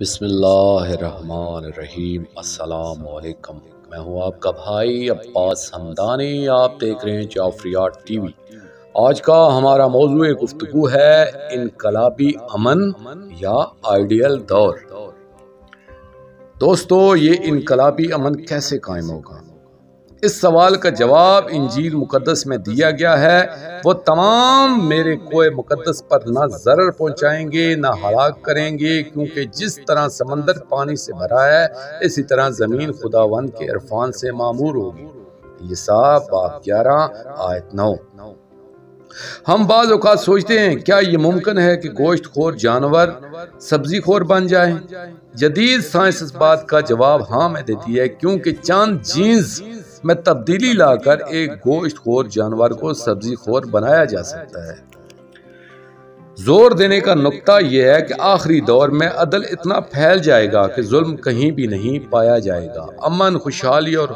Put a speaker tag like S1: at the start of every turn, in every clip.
S1: بسم اللہ الرحمن الرحیم۔ السلام علیکم، میں ہوں آپ کا بھائی عباس حمدانی، آپ دیکھ رہے ہیں جعفریات ٹی وی۔ آج کا ہمارا موضوع گفتگو ہے انقلابی امن یا آئیڈیل دور۔ دوستو، یہ انقلابی امن کیسے قائم ہوگا؟ اس سوال کا جواب انجیل مقدس میں دیا گیا ہے۔ وہ تمام میرے کوہ مقدس پر نہ ضرر پہنچائیں گے نہ ہلاک کریں گے، کیونکہ جس طرح سمندر پانی سے بھرا ہے اسی طرح زمین خداوند کے عرفان سے معمور ہوگی۔ یساع باب 11 آیت 9۔ ہم بعض اوقات سوچتے ہیں کیا یہ ممکن ہے کہ گوشت خور جانور سبزی خور بن جائیں؟ جدید سائنس اس بات کا جواب ہاں میں دیتی ہے، کیونکہ چند جینز میں تبدیلی لا کر ایک گوشت خور جانور کو سبزی خور بنایا جا سکتا ہے۔ زور دینے کا نقطہ یہ ہے کہ آخری دور میں عدل اتنا پھیل جائے گا کہ ظلم کہیں بھی نہیں پایا جائے گا۔ امن، خوشحالی اور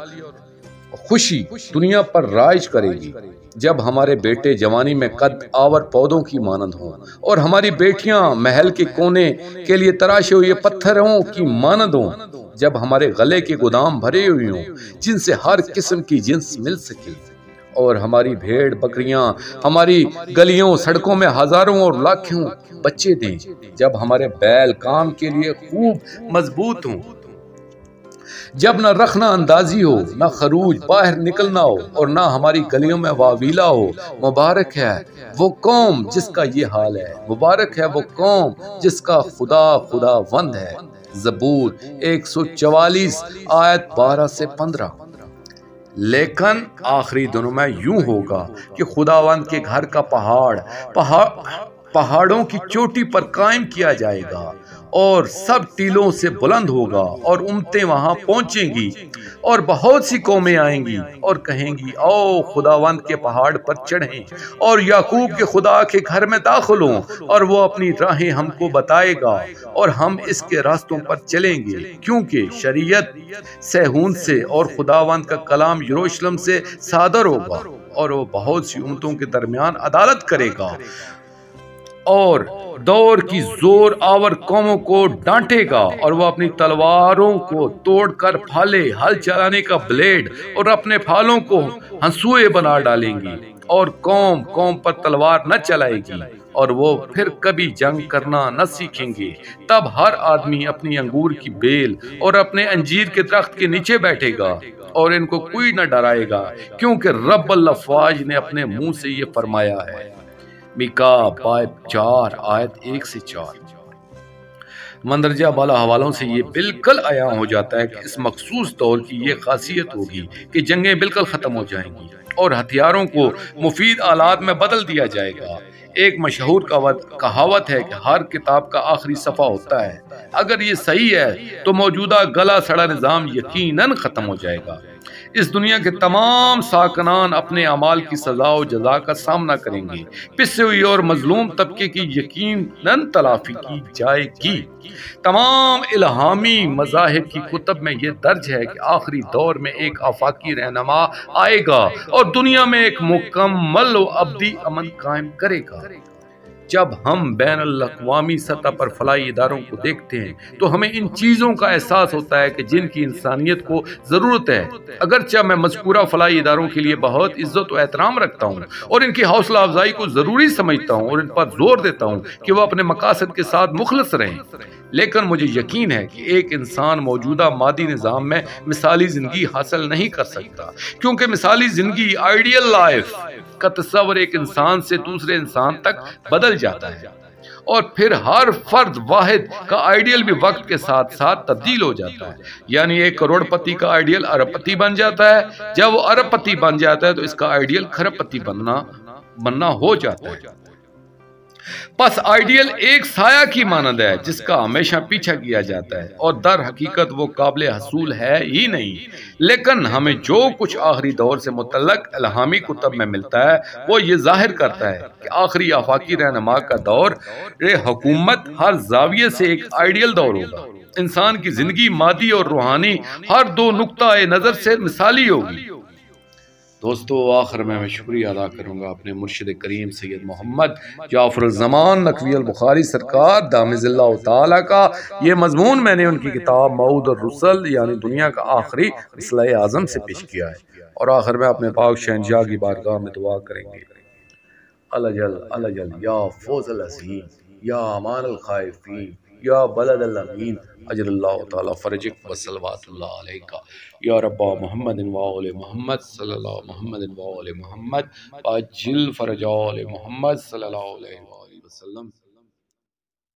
S1: خوشی دنیا پر رائج کرے گی جب ہمارے بیٹے جوانی میں قد آور پودوں کی مانند ہوں اور ہماری بیٹیاں محل کے کونے کے لیے تراشے ہوئے پتھروں کی مانند ہوں، جب ہمارے غلے کے گودام بھرے ہوئے ہوں جن سے ہر قسم کی جنس مل سکے، اور ہماری بھیڑ بکریاں ہماری گلیوں سڑکوں میں ہزاروں اور لاکھوں بچے دیں، جب ہمارے بیل کام کے لیے خوب مضبوط ہوں، جب نہ رخنہ اندازی ہو، نہ خروج باہر نکلنا ہو اور نہ ہماری گلیوں میں واویلا ہو۔ مبارک ہے وہ قوم جس کا یہ حال ہے، مبارک ہے وہ قوم جس کا خداوند ہے۔ زبور 144 آیت 12 سے 15۔ لیکن آخری دنوں میں یوں ہوگا کہ خداوند کے گھر کا پہاڑوں کی چوٹی پر قائم کیا جائے گا اور سب ٹیلوں سے بلند ہوگا، اور امتیں وہاں پہنچیں گی اور بہت سی قومیں آئیں گی اور کہیں گی او خداوند کے پہاڑ پر چڑھیں اور یعقوب کے خدا کے گھر میں داخل ہوں، اور وہ اپنی راہیں ہم کو بتائے گا اور ہم اس کے راستوں پر چلیں گے، کیونکہ شریعت صہیون سے اور خداوند کا کلام یروشلم سے صادر ہوگا، اور وہ بہت سی امتوں کے درمیان عدالت کرے گا اور دور کی زور آور قوموں کو ڈانٹے گا، اور وہ اپنی تلواروں کو توڑ کر پھالے، ہل چلانے کا بلیڈ اور اپنے پھالوں کو ہنسوئے بنا ڈالیں گی، اور قوم قوم پر تلوار نہ چلائے گی، اور وہ پھر کبھی جنگ کرنا نہ سیکھیں گے۔ تب ہر آدمی اپنی انگور کی بیل اور اپنے انجیر کے درخت کے نیچے بیٹھے گا، اور ان کو کوئی نہ ڈرائے گا، کیونکہ رب الافواج نے اپنے منہ سے یہ فرمایا ہے۔ میکا باب 4 آیت 1 سے 4۔ مندرجہ بالا حوالوں سے یہ بالکل عیاں ہو جاتا ہے کہ اس مخصوص دور کی یہ خاصیت ہوگی کہ جنگیں بالکل ختم ہو جائیں گی اور ہتھیاروں کو مفید آلات میں بدل دیا جائے گا۔ ایک مشہور کہاوت ہے کہ ہر کتاب کا آخری صفحہ ہوتا ہے۔ اگر یہ صحیح ہے تو موجودہ گلا سڑا نظام یقیناً ختم ہو جائے گا۔ اس دنیا کے تمام ساکنان اپنے اعمال کی سزا و جزا کا سامنا کریں گے۔ پسے ہوئی اور مظلوم طبقے کی یقیناً تلافی کی جائے گی۔ تمام الہامی مذاہب کی کتب میں یہ درج ہے کہ آخری دور میں ایک آفاقی رہنما آئے گا اور دنیا میں ایک مکمل و ابدی امن قائم کرے گا۔ جب ہم بین الاقوامی سطح پر فلاحی اداروں کو دیکھتے ہیں تو ہمیں ان چیزوں کا احساس ہوتا ہے کہ جن کی انسانیت کو ضرورت ہے۔ اگرچہ میں مذکورہ فلاحی اداروں کے لیے بہت عزت و احترام رکھتا ہوں اور ان کی حوصلہ افزائی کو ضروری سمجھتا ہوں اور ان پر زور دیتا ہوں کہ وہ اپنے مقاصد کے ساتھ مخلص رہیں، لیکن مجھے یقین ہے کہ ایک انسان موجودہ مادی نظام میں مثالی زندگی حاصل نہیں کر سکتا، کیونکہ مثالی زندگی آئیڈیل لائف کا تصور ایک انسان سے دوسرے انسان تک بدل جاتا ہے، اور پھر ہر فرد واحد کا آئیڈیل بھی وقت کے ساتھ ساتھ تبدیل ہو جاتا ہے۔ یعنی ایک کروڑ پتی کا آئیڈیل ارب پتی بن جاتا ہے، جب وہ ارب پتی بن جاتا ہے تو اس کا آئیڈیل کھرب پتی بننا ہو جاتا ہے۔ پس آئیڈیل ایک سایہ کی مانند ہے جس کا ہمیشہ پیچھا کیا جاتا ہے، اور در حقیقت وہ قابل حصول ہے ہی نہیں۔ لیکن ہمیں جو کچھ آخری دور سے متعلق الہامی کتب میں ملتا ہے وہ یہ ظاہر کرتا ہے کہ آخری آفاقی رہنما کا دور حکومت ہر زاویے سے ایک آئیڈیل دور ہوگا۔ انسان کی زندگی مادی اور روحانی ہر دو نقطہ نظر سے مثالی ہوگی۔ دوستو آخر میں شکریہ ادا کروں گا اپنے مرشد کریم سید محمد جعفر الزمان نقوی البخاری سرکار دامز اللہ تعالیٰ کا۔ یہ مضمون میں نے ان کی کتاب موعود الرسل یعنی دنیا کا آخری رسالہ اعظم سے پیش کیا ہے۔ اور آخر میں اپنے پاک شہنشاہ کی بارگاہ میں دعا کریں گے، الجل یا فوز العظیم، یا امان الخائفین، یا بلد الامین، اجل اللہ تعالی فرجک وصلوات اللہ علیکہ یا رب محمد و آل محمد صلی اللہ محمد و آل محمد اجل فرج آل محمد صلی اللہ علیہ وآلہ وسلم۔